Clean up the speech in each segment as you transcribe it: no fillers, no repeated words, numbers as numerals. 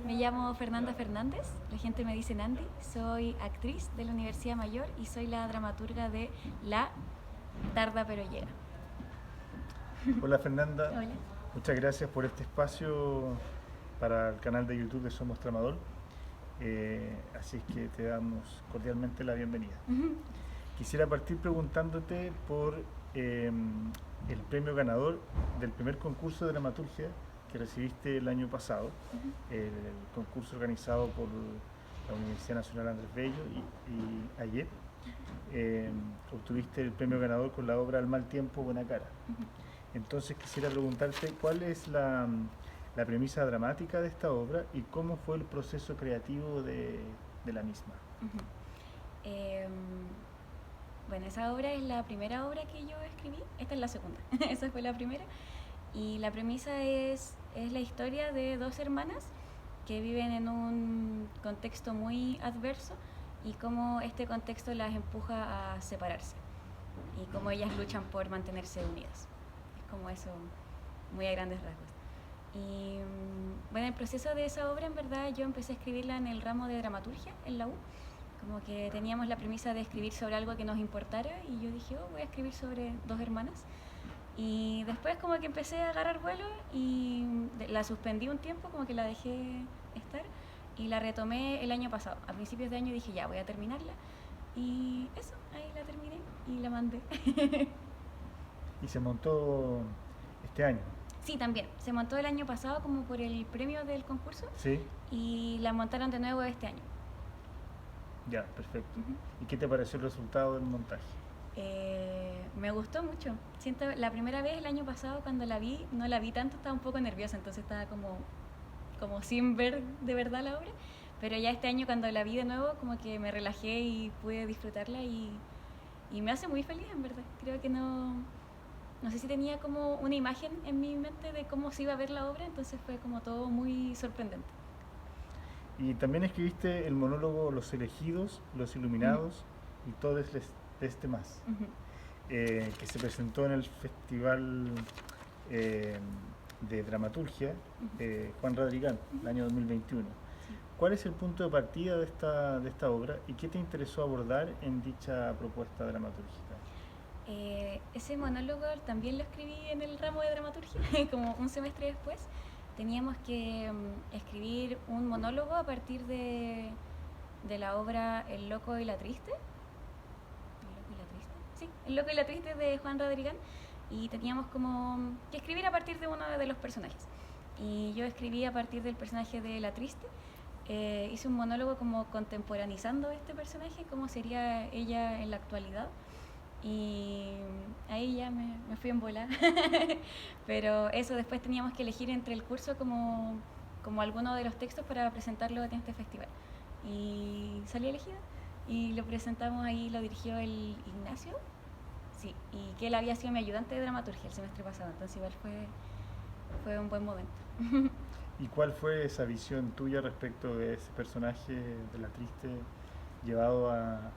me llamo Fernanda Fernández, la gente me dice Nandi, soy actriz de la Universidad Mayor y soy la dramaturga de La Tarda pero Llega. Hola Fernanda, Hola. muchas gracias por este espacio para el canal de YouTube de Somos Tramador. Así es que te damos cordialmente la bienvenida. Quisiera partir preguntándote por el premio ganador del primer concurso de dramaturgia que recibiste el año pasado, el concurso organizado por la Universidad Nacional Andrés Bello y AYEP. Obtuviste el premio ganador con la obra Al mal tiempo, buena cara. Entonces quisiera preguntarte cuál es la premisa dramática de esta obra y cómo fue el proceso creativo de la misma. Bueno, esa obra es la primera obra que yo escribí, esta es la segunda, esa fue la primera. Y la premisa es la historia de dos hermanas que viven en un contexto muy adverso y cómo este contexto las empuja a separarse y cómo ellas luchan por mantenerse unidas. Es como eso, muy a grandes rasgos. Y bueno, el proceso de esa obra en verdad yo empecé a escribirla en el ramo de dramaturgia en la U. Como que teníamos la premisa de escribir sobre algo que nos importara y yo dije, voy a escribir sobre dos hermanas. Y después como que empecé a agarrar vuelo y la suspendí un tiempo, como que la dejé estar y la retomé el año pasado. A principios de año dije, ya, voy a terminarla. Y eso, ahí la terminé y la mandé. Y se montó este año. Sí, también. Se montó el año pasado como por el premio del concurso. ¿Sí? Y la montaron de nuevo este año. Ya, perfecto. ¿Y qué te pareció el resultado del montaje? Me gustó mucho. Siento, la primera vez el año pasado cuando la vi, no la vi tanto, estaba un poco nerviosa, entonces estaba como sin ver de verdad la obra. Pero ya este año cuando la vi de nuevo, como que me relajé y pude disfrutarla y me hace muy feliz, en verdad. Creo que no sé si tenía como una imagen en mi mente de cómo se iba a ver la obra, entonces fue como todo muy sorprendente. Y también escribiste el monólogo Los elegidos, Los iluminados y todos este más, que se presentó en el Festival de Dramaturgia Juan Radrigán, el año 2021. Sí. ¿Cuál es el punto de partida de esta obra y qué te interesó abordar en dicha propuesta dramatúrgica? Ese monólogo también lo escribí en el ramo de dramaturgia, como un semestre después. Teníamos que escribir un monólogo a partir de la obra El loco y la triste. ¿El loco y la triste? Sí, El loco y la triste de Juan Radrigán. Y teníamos como que escribir a partir de uno de los personajes. Y yo escribí a partir del personaje de La Triste. Hice un monólogo como contemporaneizando este personaje, cómo sería ella en la actualidad. Y ahí ya me fui en bola. Pero eso, después teníamos que elegir entre el curso como alguno de los textos para presentarlo en este festival. Y salí elegida y lo presentamos ahí, lo dirigió el Ignacio. Sí, y que él había sido mi ayudante de dramaturgia el semestre pasado, entonces igual fue un buen momento. ¿Y cuál fue esa visión tuya respecto de ese personaje de La Triste llevado a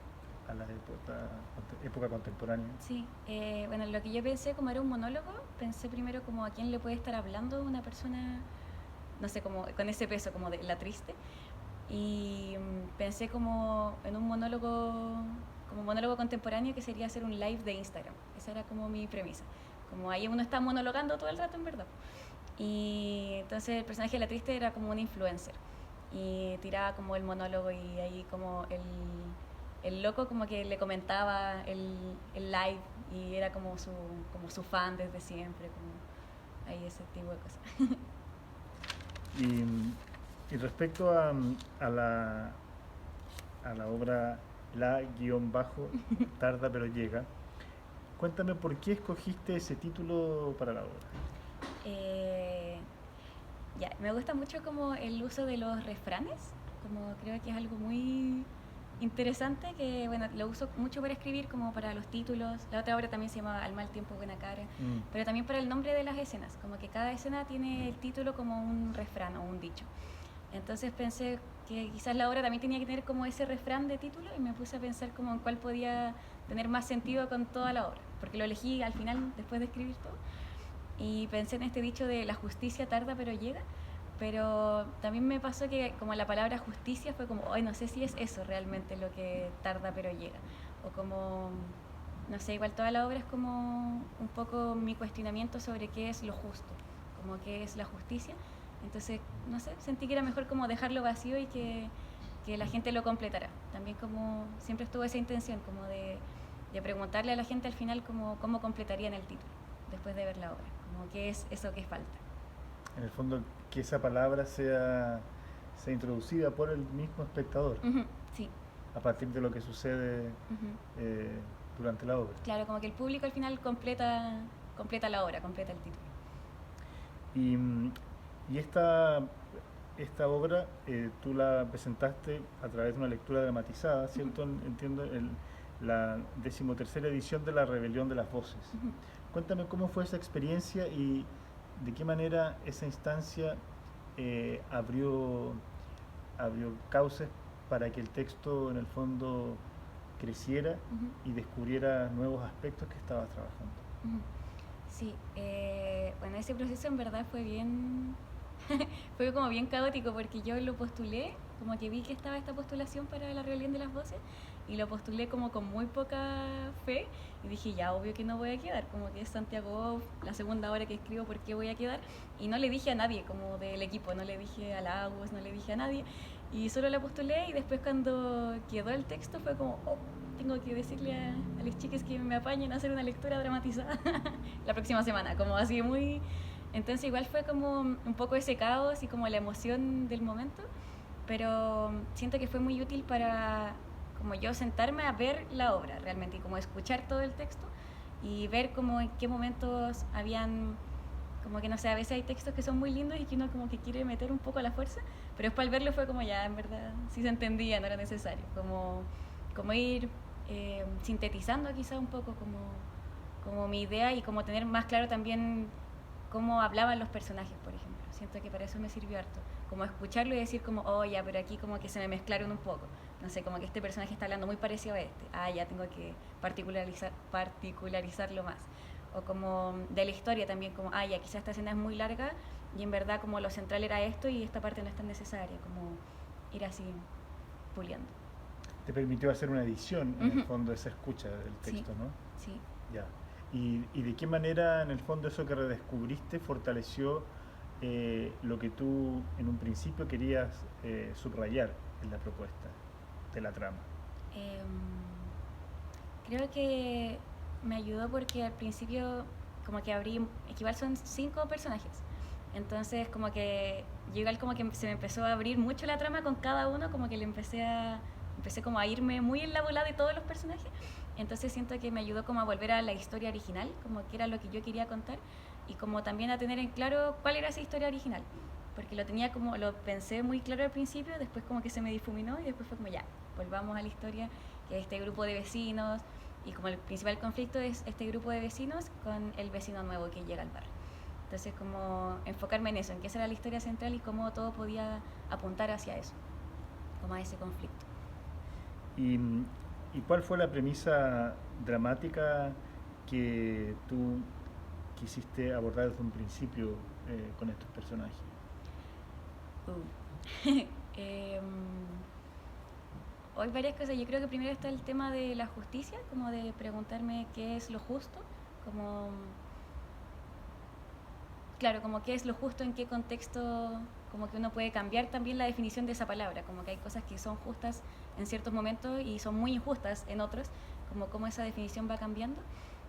la época contemporánea? Sí, bueno, lo que yo pensé como era un monólogo, pensé primero como a quién le puede estar hablando una persona, no sé, como con ese peso como de La Triste. Y pensé como en un monólogo, como monólogo contemporáneo que sería hacer un live de Instagram. Esa era como mi premisa. Como ahí uno está monologando todo el rato en verdad. Y entonces el personaje de La Triste era como un influencer. Y tiraba como el monólogo y ahí como el loco como que le comentaba el live y era como su fan desde siempre, como ahí ese tipo de cosas. Y respecto a la obra Tarda pero llega, cuéntame por qué escogiste ese título para la obra. Ya, me gusta mucho como el uso de los refranes, como creo que es algo muy interesante que, bueno, lo uso mucho para escribir, como para los títulos. La otra obra también se llama Al mal tiempo, buena cara, pero también para el nombre de las escenas, como que cada escena tiene el título como un refrán o un dicho. Entonces pensé que quizás la obra también tenía que tener como ese refrán de título y me puse a pensar como en cuál podía tener más sentido con toda la obra, porque lo elegí al final, después de escribir todo, y pensé en este dicho de la justicia tarda pero llega, pero también me pasó que como la palabra justicia fue como, ay, no sé si es eso realmente lo que tarda pero llega. O como, no sé, igual toda la obra es como un poco mi cuestionamiento sobre qué es lo justo, como qué es la justicia. Entonces, no sé, sentí que era mejor como dejarlo vacío y que la gente lo completara. También como siempre estuvo esa intención, como de preguntarle a la gente al final cómo completarían el título, después de ver la obra, como qué es eso que falta. En el fondo, que esa palabra sea introducida por el mismo espectador, Sí. a partir de lo que sucede durante la obra. Claro, como que el público al final completa la obra, completa el título. Y esta obra tú la presentaste a través de una lectura dramatizada, ¿cierto? Entiendo, la 13ª edición de La Rebelión de las Voces. Cuéntame cómo fue esa experiencia y de qué manera esa instancia abrió cauces para que el texto en el fondo creciera y descubriera nuevos aspectos que estabas trabajando. Sí, bueno, ese proceso en verdad fue fue como bien caótico porque yo lo postulé, como que vi que estaba esta postulación para La Rebelión de las Voces y lo postulé como con muy poca fe y dije, ya, obvio que no voy a quedar, como que es Santiago, la segunda obra que escribo, ¿por qué voy a quedar? Y no le dije a nadie como del equipo, no le dije a la Agus, no le dije a nadie y solo la postulé y después cuando quedó el texto fue como, oh, tengo que decirle a los chiques que me apañen a hacer una lectura dramatizada la próxima semana, como así muy... Entonces igual fue como un poco ese caos y como la emoción del momento, pero siento que fue muy útil para como yo sentarme a ver la obra realmente y como escuchar todo el texto y ver como en qué momentos habían, como que no sé, a veces hay textos que son muy lindos y que uno como que quiere meter un poco a la fuerza, pero después al verlo fue como ya, en verdad, sí se entendía, no era necesario, como ir sintetizando quizá un poco como mi idea y como tener más claro también cómo hablaban los personajes, por ejemplo. Siento que para eso me sirvió harto. Como escucharlo y decir como, oh, ya, pero aquí como que se me mezclaron un poco. No sé, como que este personaje está hablando muy parecido a este. Ah, ya tengo que particularizarlo más. O como de la historia también, como, ah, ya, quizás esta escena es muy larga y en verdad como lo central era esto y esta parte no es tan necesaria. Como ir así puliendo. Te permitió hacer una edición, en el fondo, esa escucha del texto, sí, ¿no? Sí. Ya. ¿Y de qué manera, en el fondo, eso que redescubriste fortaleció lo que tú en un principio querías subrayar en la propuesta de la trama? Creo que me ayudó porque al principio como que abrí, igual son 5 personajes, entonces como que yo igual como que se me empezó a abrir mucho la trama con cada uno, como que empecé como a irme muy en la bola de todos los personajes, entonces siento que me ayudó como a volver a la historia original, como que era lo que yo quería contar y como también a tener en claro cuál era esa historia original, porque lo pensé muy claro al principio, después como que se me difuminó y después fue como ya, volvamos a la historia, que es este grupo de vecinos y como el principal conflicto es este grupo de vecinos con el vecino nuevo que llega al bar. Entonces como enfocarme en eso, en que esa era la historia central y cómo todo podía apuntar hacia eso, como a ese conflicto. ¿Y cuál fue la premisa dramática que tú quisiste abordar desde un principio con estos personajes? Hoy varias cosas. Yo creo que primero está el tema de la justicia, como de preguntarme qué es lo justo, como claro, como qué es lo justo, en qué contexto, como que uno puede cambiar también la definición de esa palabra, como que hay cosas que son justas en ciertos momentos y son muy injustas en otros, como cómo esa definición va cambiando.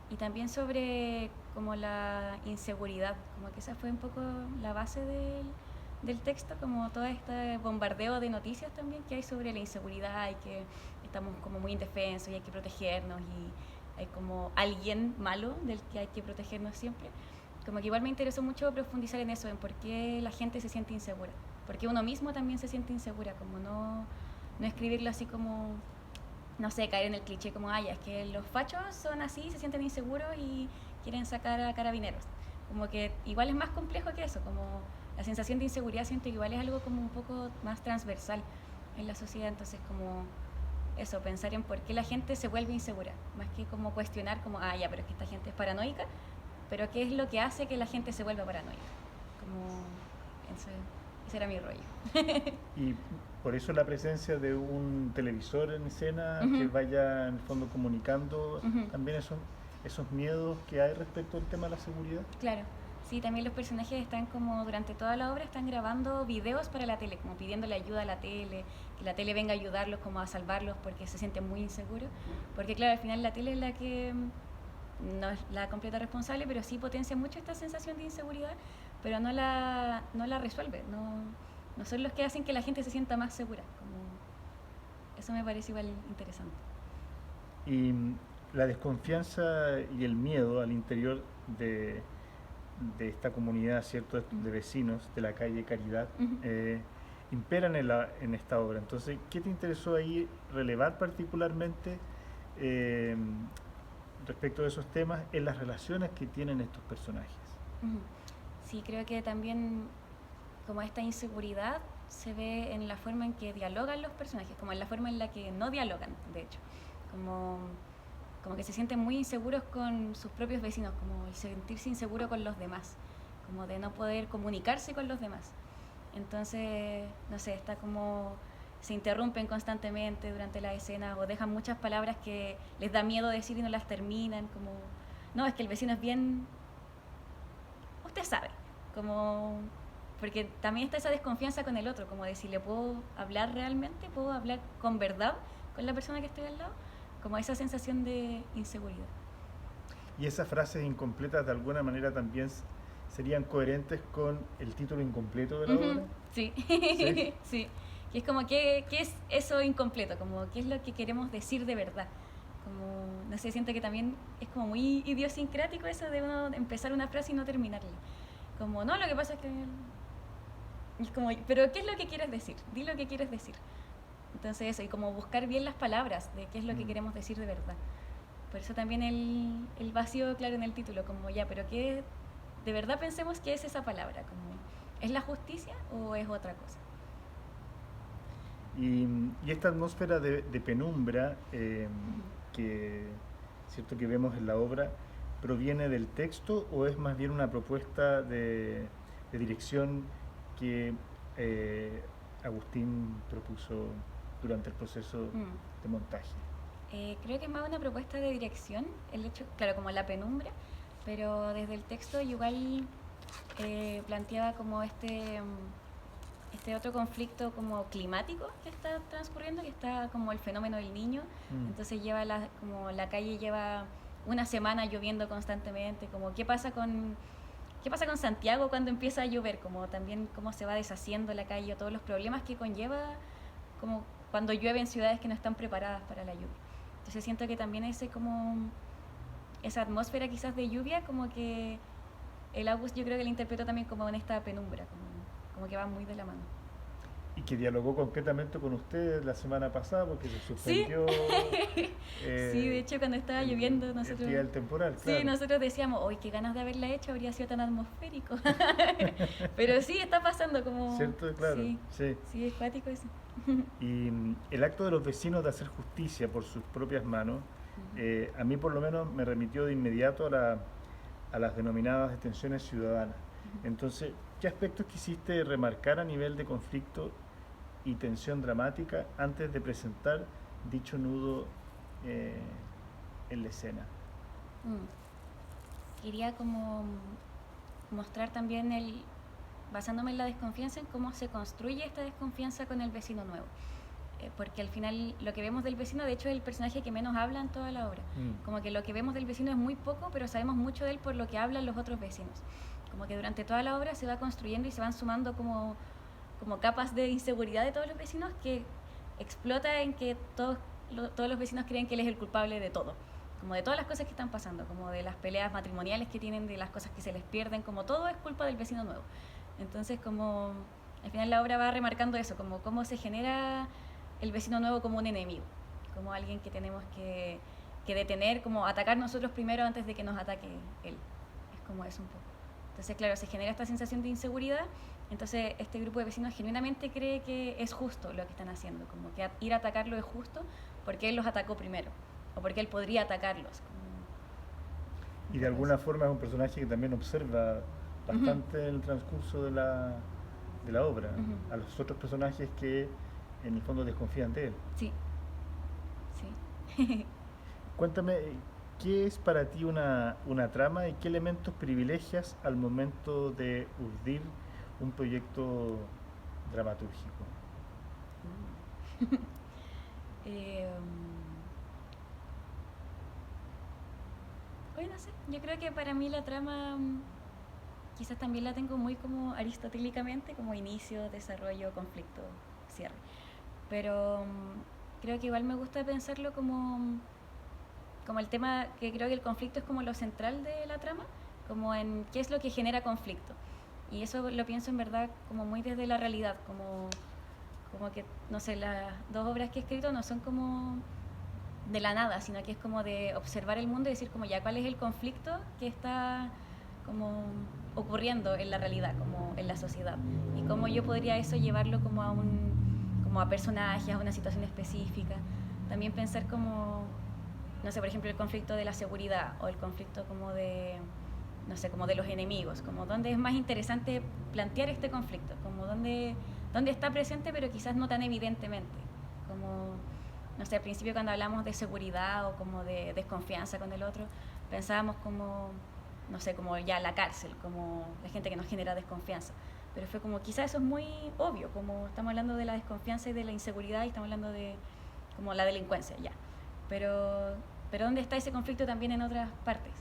Y también sobre como la inseguridad, como que esa fue un poco la base del texto, como todo este bombardeo de noticias también que hay sobre la inseguridad y que estamos como muy indefensos y hay que protegernos y hay como alguien malo del que hay que protegernos siempre. Como que igual me interesó mucho profundizar en eso, en por qué la gente se siente insegura, porque uno mismo también se siente insegura, como no escribirlo así como, no sé, caer en el cliché como, es que los fachos son así, se sienten inseguros y quieren sacar a carabineros. Como que igual es más complejo que eso, como la sensación de inseguridad siento que igual es algo como un poco más transversal en la sociedad, entonces como eso, pensar en por qué la gente se vuelve insegura, más que como cuestionar como, pero es que esta gente es paranoica, pero qué es lo que hace que la gente se vuelva paranoica. Como, ese era mi rollo. Y por eso la presencia de un televisor en escena que vaya en el fondo comunicando también esos miedos que hay respecto al tema de la seguridad. Claro, sí, también los personajes están como durante toda la obra están grabando videos para la tele, como pidiéndole ayuda a la tele, que la tele venga a ayudarlos, como a salvarlos porque se sienten muy inseguros. Porque claro, al final la tele es la que no es la completa responsable, pero sí potencia mucho esta sensación de inseguridad, pero no la resuelve, no son los que hacen que la gente se sienta más segura. Como eso me parece igual interesante. Y la desconfianza y el miedo al interior de esta comunidad, ¿cierto?, de vecinos de la calle Caridad, imperan en esta obra. Entonces, ¿qué te interesó ahí relevar particularmente respecto de esos temas en las relaciones que tienen estos personajes? Sí, creo que también como esta inseguridad se ve en la forma en que dialogan los personajes, como en la forma en la que no dialogan, de hecho. Como que se sienten muy inseguros con sus propios vecinos, como el sentirse inseguro con los demás, como de no poder comunicarse con los demás. Entonces, no sé, está como se interrumpen constantemente durante la escena o dejan muchas palabras que les da miedo decir y no las terminan, como, no, es que el vecino es bien, usted sabe, como, porque también está esa desconfianza con el otro, como de si le puedo hablar realmente, puedo hablar con verdad con la persona que estoy al lado, como esa sensación de inseguridad. ¿Y esas frases incompletas de alguna manera también serían coherentes con el título incompleto de la obra? Sí, sí, sí. Y es como, ¿qué es eso incompleto? Como, ¿qué es lo que queremos decir de verdad? Como, no sé, siento que también es como muy idiosincrático eso de uno empezar una frase y no terminarla. Como, no, lo que pasa es que... Es como, pero ¿qué es lo que quieres decir? Di lo que quieres decir. Entonces eso, y como buscar bien las palabras de qué es lo que queremos decir de verdad. Por eso también el vacío, claro, en el título, como ya, pero ¿qué de verdad pensemos que es esa palabra? Como, ¿es la justicia o es otra cosa? Y esta atmósfera de penumbra que, ¿cierto?, que vemos en la obra, ¿proviene del texto o es más bien una propuesta de dirección que Agustín propuso durante el proceso de montaje? Creo que es más una propuesta de dirección, el hecho, claro, como la penumbra, pero desde el texto igual planteaba como este otro conflicto como climático que está transcurriendo, que está como el fenómeno del Niño. Entonces lleva como la calle lleva una semana lloviendo constantemente, como ¿qué pasa con Santiago cuando empieza a llover? Como también cómo se va deshaciendo la calle, todos los problemas que conlleva como cuando llueve en ciudades que no están preparadas para la lluvia. Entonces siento que también esa atmósfera quizás de lluvia, como que el August yo creo que la interpretó también como en esta penumbra, como que va muy de la mano. Y que dialogó concretamente con usted la semana pasada porque se suspendió. Sí, sí, de hecho cuando estaba lloviendo nosotros... El día del temporal, claro. Sí, nosotros decíamos, ¡ay, qué ganas de haberla hecho! Habría sido tan atmosférico. Pero sí, está pasando como... ¿Cierto? Claro. Sí, es cuático eso. Y el acto de los vecinos de hacer justicia por sus propias manos, a mí por lo menos me remitió de inmediato a las denominadas detenciones ciudadanas. Entonces, ¿qué aspectos quisiste remarcar a nivel de conflicto y tensión dramática antes de presentar dicho nudo en la escena? Quería como mostrar también basándome en la desconfianza, en cómo se construye esta desconfianza con el vecino nuevo. Porque al final lo que vemos del vecino, de hecho, es el personaje que menos habla en toda la obra. Como que lo que vemos del vecino es muy poco, pero sabemos mucho de él por lo que hablan los otros vecinos. Como que durante toda la obra se va construyendo y se van sumando como capas de inseguridad de todos los vecinos que explota en que todos los vecinos creen que él es el culpable de todo. Como de todas las cosas que están pasando, como de las peleas matrimoniales que tienen, de las cosas que se les pierden, como todo es culpa del vecino nuevo. Entonces, como al final la obra va remarcando eso, como cómo se genera el vecino nuevo como un enemigo, como alguien que tenemos que detener, como atacar nosotros primero antes de que nos ataque él. Es como eso un poco. Entonces, claro, se genera esta sensación de inseguridad. Entonces, este grupo de vecinos genuinamente cree que es justo lo que están haciendo, como que ir a atacarlo es justo porque él los atacó primero, o porque él podría atacarlos. Y de alguna forma es un personaje que también observa bastante el transcurso de de la obra, Ujú. a los otros personajes que en el fondo desconfían de él. Sí, sí. Cuéntame, ¿qué es para ti una trama y qué elementos privilegias al momento de urdir un proyecto dramatúrgico? Em, Hoy no sé, yo creo que para mí la trama quizás también la tengo muy como aristotélicamente, como inicio, desarrollo, conflicto, cierre. Pero creo que igual me gusta pensarlo como el tema, que creo que el conflicto es como lo central de la trama, como en qué es lo que genera conflicto. Y eso lo pienso en verdad como muy desde la realidad, como que, no sé, las dos obras que he escrito no son como de la nada, sino que es como de observar el mundo y decir como ya cuál es el conflicto que está como ocurriendo en la realidad, como en la sociedad. Y cómo yo podría eso llevarlo como a personajes, a una situación específica. También pensar como, no sé, por ejemplo, el conflicto de la seguridad o el conflicto como de, no sé, como de los enemigos, como dónde es más interesante plantear este conflicto, como dónde está presente pero quizás no tan evidentemente, como, no sé, al principio cuando hablamos de seguridad o como de desconfianza con el otro, pensábamos como, no sé, como ya la cárcel, como la gente que nos genera desconfianza. Pero fue como, quizás eso es muy obvio, como estamos hablando de la desconfianza y de la inseguridad y estamos hablando de como la delincuencia, ya. Pero, pero ¿dónde está ese conflicto también en otras partes?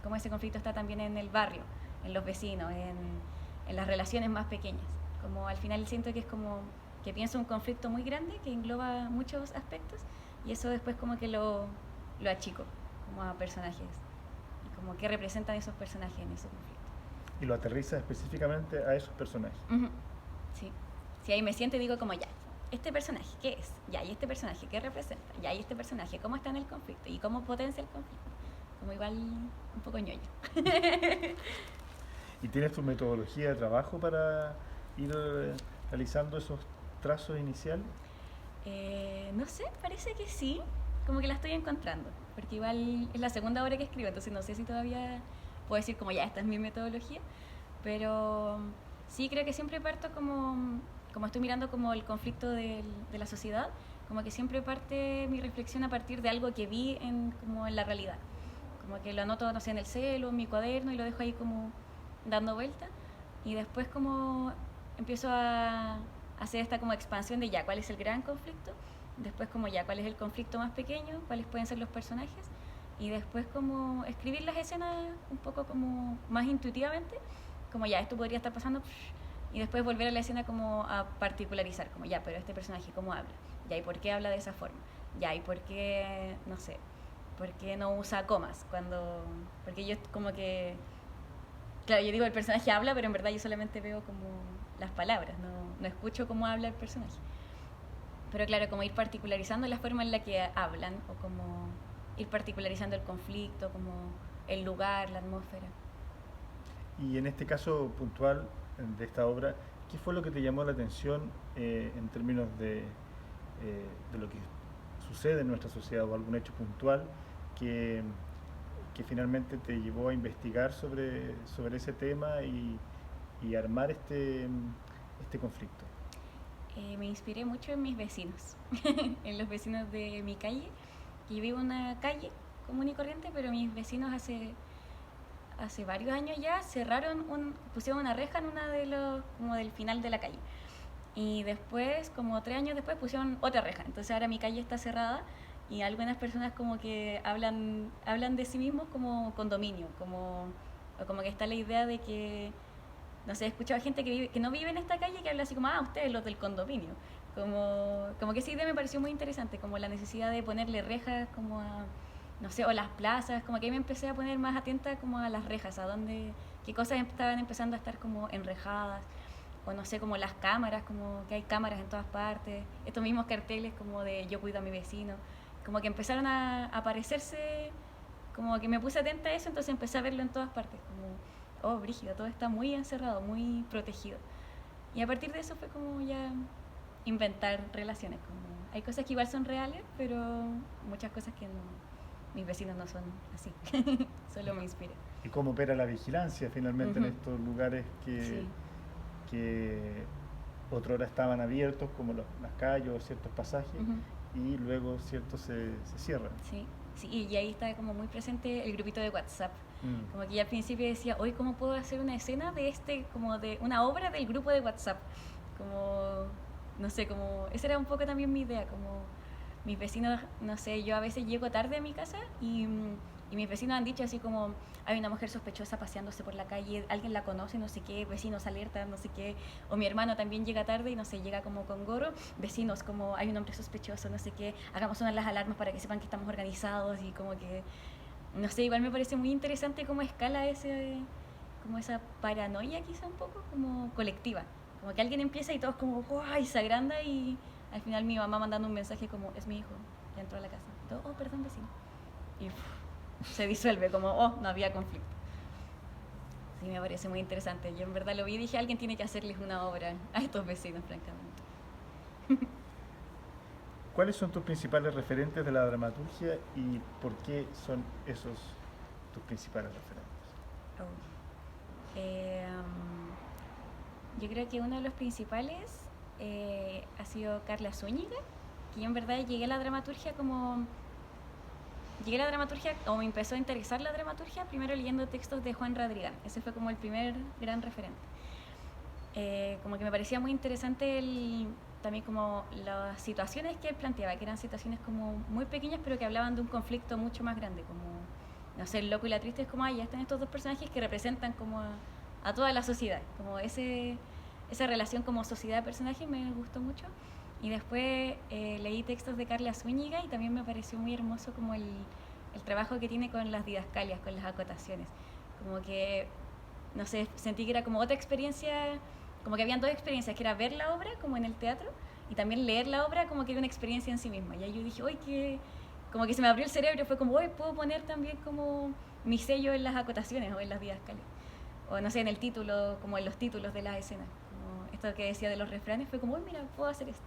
Como ese conflicto está también en el barrio, en los vecinos, en las relaciones más pequeñas. Como al final siento que es como que pienso un conflicto muy grande que engloba muchos aspectos y eso después como que lo achico como a personajes y como que representan esos personajes en ese conflicto. Y lo aterriza específicamente a esos personajes. Ujú. Sí. Sí, ahí me siento y digo como ya, este personaje, ¿qué es? Ya, y este personaje, ¿qué representa? Ya, y este personaje, ¿cómo está en el conflicto? ¿Y cómo potencia el conflicto? Como igual un poco ñoño. ¿Y tienes tu metodología de trabajo para ir realizando esos trazos iniciales? No sé, parece que sí, como que la estoy encontrando, porque igual es la segunda obra que escribo, entonces no sé si todavía puedo decir como ya, esta es mi metodología, pero sí creo que siempre parto como estoy mirando como el conflicto de la sociedad, como que siempre parte mi reflexión a partir de algo que vi como en la realidad, como que lo anoto, no sé, en el celo, en mi cuaderno y lo dejo ahí como dando vuelta y después como empiezo a hacer esta como expansión de ya cuál es el gran conflicto, después como ya cuál es el conflicto más pequeño, cuáles pueden ser los personajes y después como escribir las escenas un poco como más intuitivamente, como ya esto podría estar pasando y después volver a la escena como a particularizar, como ya, pero este personaje cómo habla, ya y por qué habla de esa forma, ya y por qué, no sé, por qué no usa comas cuando, porque yo como que, claro, yo digo el personaje habla, pero en verdad yo solamente veo como las palabras, no escucho cómo habla el personaje. Pero claro, como ir particularizando la forma en la que hablan o como ir particularizando el conflicto, como el lugar, la atmósfera. Y en este caso puntual de esta obra, ¿qué fue lo que te llamó la atención en términos de lo que sucede en nuestra sociedad o algún hecho puntual que, que finalmente te llevó a investigar sobre ese tema y armar este conflicto? Me inspiré mucho en mis vecinos, en los vecinos de mi calle. Yo vivo en una calle común y corriente, pero mis vecinos hace varios años ya pusieron una reja en una de los, como del final de la calle. Y después, como 3 años después, pusieron otra reja. Entonces ahora mi calle está cerrada y algunas personas como que hablan de sí mismos como condominio, como que está la idea de que, no sé, he escuchado a gente que no vive en esta calle que habla así como, ustedes los del condominio. Como que esa idea me pareció muy interesante, como la necesidad de ponerle rejas como a, no sé, o las plazas, como que ahí me empecé a poner más atenta como a las rejas, qué cosas estaban empezando a estar como enrejadas, o no sé, como las cámaras, como que hay cámaras en todas partes, estos mismos carteles como de yo cuido a mi vecino, como que empezaron a aparecerse, como que me puse atenta a eso, entonces empecé a verlo en todas partes, como, oh, brígido, todo está muy encerrado, muy protegido. Y a partir de eso fue como ya inventar relaciones, como hay cosas que igual son reales, pero muchas cosas que no, mis vecinos no son así, solo me inspiran. ¿Y cómo opera la vigilancia finalmente en Ujú. estos lugares Sí. que otra hora estaban abiertos, como las calles o ciertos pasajes, y luego, cierto, se cierran. Sí, sí, y ahí está como muy presente el grupito de WhatsApp. Como que ya al principio decía, hoy cómo puedo hacer una escena de como de una obra del grupo de WhatsApp. Como, no sé, como, esa era un poco también mi idea, como mis vecinos, no sé, yo a veces llego tarde a mi casa y mis vecinos han dicho así como, hay una mujer sospechosa paseándose por la calle, alguien la conoce, no sé qué, vecinos alerta, no sé qué, o mi hermano también llega tarde y no sé, llega como con gorro, vecinos como, hay un hombre sospechoso, no sé qué, hagamos sonar las alarmas para que sepan que estamos organizados y como que, no sé, igual me parece muy interesante cómo escala como esa paranoia quizá un poco, como colectiva, como que alguien empieza y todos como, ¡guay! Se agranda y al final mi mamá mandando un mensaje como, es mi hijo, ya entró a la casa, y todo, oh, perdón vecino, y se disuelve como, oh, no había conflicto. Sí, me parece muy interesante. Yo en verdad lo vi y dije, alguien tiene que hacerles una obra a estos vecinos, francamente. ¿Cuáles son tus principales referentes de la dramaturgia y por qué son esos tus principales referentes? Yo creo que uno de los principales ha sido Carla Zúñiga, que yo en verdad llegué a la dramaturgia o me empezó a interesar la dramaturgia primero leyendo textos de Juan Radrigán. Ese fue como el primer gran referente. Como que me parecía muy interesante también como las situaciones que él planteaba, que eran situaciones como muy pequeñas pero que hablaban de un conflicto mucho más grande, como, no sé, el loco y la triste es como, ya están estos dos personajes que representan como a toda la sociedad, como esa relación como sociedad-personaje me gustó mucho. Y después leí textos de Carla Zúñiga y también me pareció muy hermoso como el trabajo que tiene con las didascalias, con las acotaciones. Como que, no sé, sentí que era como otra experiencia, como que habían dos experiencias, que era ver la obra como en el teatro y también leer la obra como que era una experiencia en sí misma. Y ahí yo dije, uy, como que se me abrió el cerebro, fue como, uy, puedo poner también como mi sello en las acotaciones o en las didascalias. O no sé, en el título, como en los títulos de las escenas. Como esto que decía de los refranes, fue como, uy, mira, puedo hacer esto.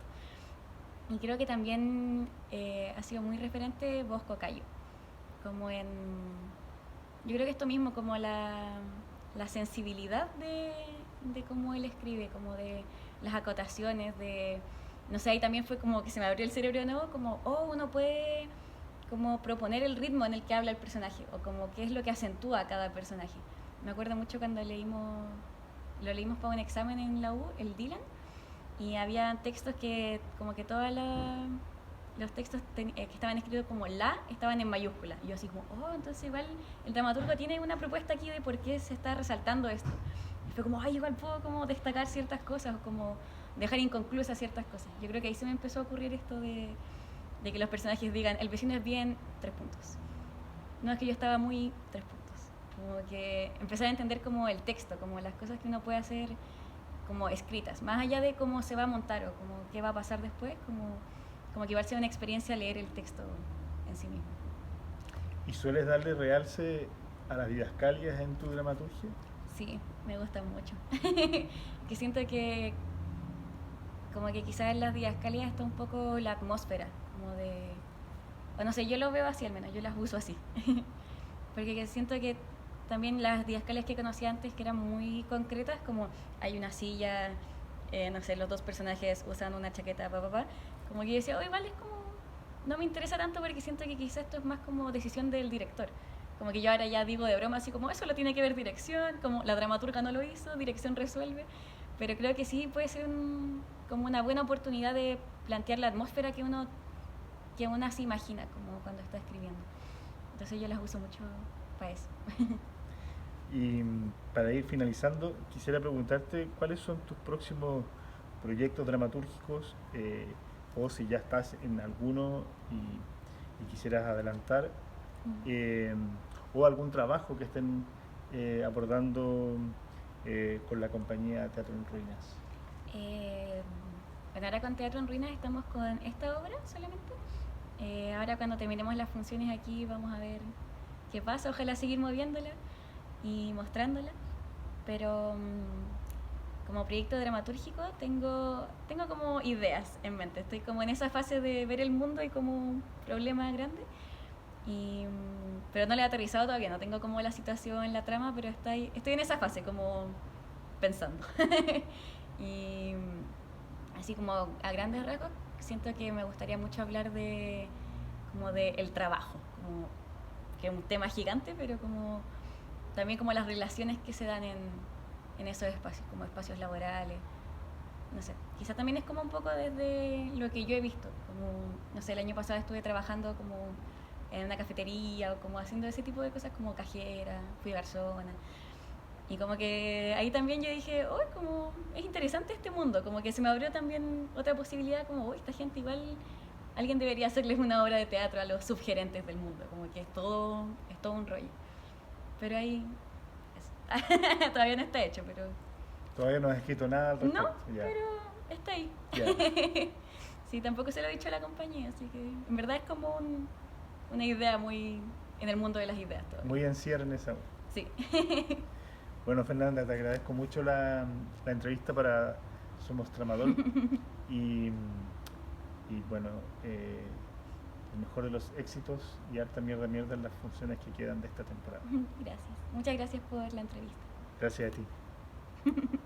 Y creo que también ha sido muy referente Bosco Cayo. Como yo creo que esto mismo, como la sensibilidad de cómo él escribe, como de las acotaciones, no sé, ahí también fue como que se me abrió el cerebro de nuevo, como, uno puede como proponer el ritmo en el que habla el personaje, o como qué es lo que acentúa a cada personaje. Me acuerdo mucho cuando lo leímos para un examen en la U, el Dylan, y había textos que como que todos los textos que estaban escritos como estaban en mayúscula. Y yo así como, entonces igual el dramaturgo tiene una propuesta aquí de por qué se está resaltando esto. Y fue como, igual puedo como destacar ciertas cosas o como dejar inconclusas ciertas cosas. Yo creo que ahí se me empezó a ocurrir esto de que los personajes digan, el vecino es bien, 3 puntos. No, es que yo estaba muy 3 puntos. Como que empezar a entender como el texto, como las cosas que uno puede hacer como escritas, más allá de cómo se va a montar o como qué va a pasar después, como que igual sea una experiencia leer el texto en sí mismo. ¿Y sueles darle realce a las didascalias en tu dramaturgia? Sí, me gustan mucho. Que siento que como que quizás en las didascalias está un poco la atmósfera, como de, o no sé, yo lo veo así al menos, yo las uso así. Porque siento que también las didascalias que conocí antes, que eran muy concretas, como hay una silla, no sé, los dos personajes usan una chaqueta, como que yo decía, igual es como, no me interesa tanto porque siento que quizás esto es más como decisión del director. Como que yo ahora ya digo de broma así como, eso lo tiene que ver dirección, como la dramaturga no lo hizo, dirección resuelve, pero creo que sí puede ser como una buena oportunidad de plantear la atmósfera que uno se imagina como cuando está escribiendo. Entonces yo las uso mucho para eso. Y para ir finalizando, quisiera preguntarte cuáles son tus próximos proyectos dramatúrgicos, o si ya estás en alguno y quisieras adelantar, o algún trabajo que estén abordando con la compañía Teatro en Ruinas. Bueno, ahora con Teatro en Ruinas estamos con esta obra solamente. Ahora cuando terminemos las funciones aquí vamos a ver qué pasa, ojalá seguir moviéndola y mostrándola, pero como proyecto dramatúrgico tengo como ideas en mente, estoy como en esa fase de ver el mundo y como un problema grande, pero no le he aterrizado todavía, no tengo como la situación, la trama, pero estoy en esa fase como pensando. Y así como a grandes rasgos, siento que me gustaría mucho hablar de como de el trabajo, como que es un tema gigante, pero como también como las relaciones que se dan en esos espacios, como espacios laborales. No sé, quizá también es como un poco desde lo que yo he visto, como, no sé, el año pasado estuve trabajando como en una cafetería o como haciendo ese tipo de cosas como cajera, fui garzona. Y como que ahí también yo dije, oh, como es interesante este mundo, como que se me abrió también otra posibilidad, como, oh, esta gente igual, alguien debería hacerles una obra de teatro a los subgerentes del mundo, como que es todo un rollo. Pero ahí, eso. Todavía no está hecho, pero... Todavía no has escrito nada al respecto. No, Ya. pero está ahí. Ya. Sí, tampoco se lo he dicho a la compañía, así que en verdad es como una idea muy en el mundo de las ideas todavía. Muy en ciernes aún. Sí. Bueno, Fernanda, te agradezco mucho la entrevista para Somos Tramador y, y bueno, el mejor de los éxitos y harta mierda en las funciones que quedan de esta temporada. Gracias. Muchas gracias por la entrevista. Gracias a ti.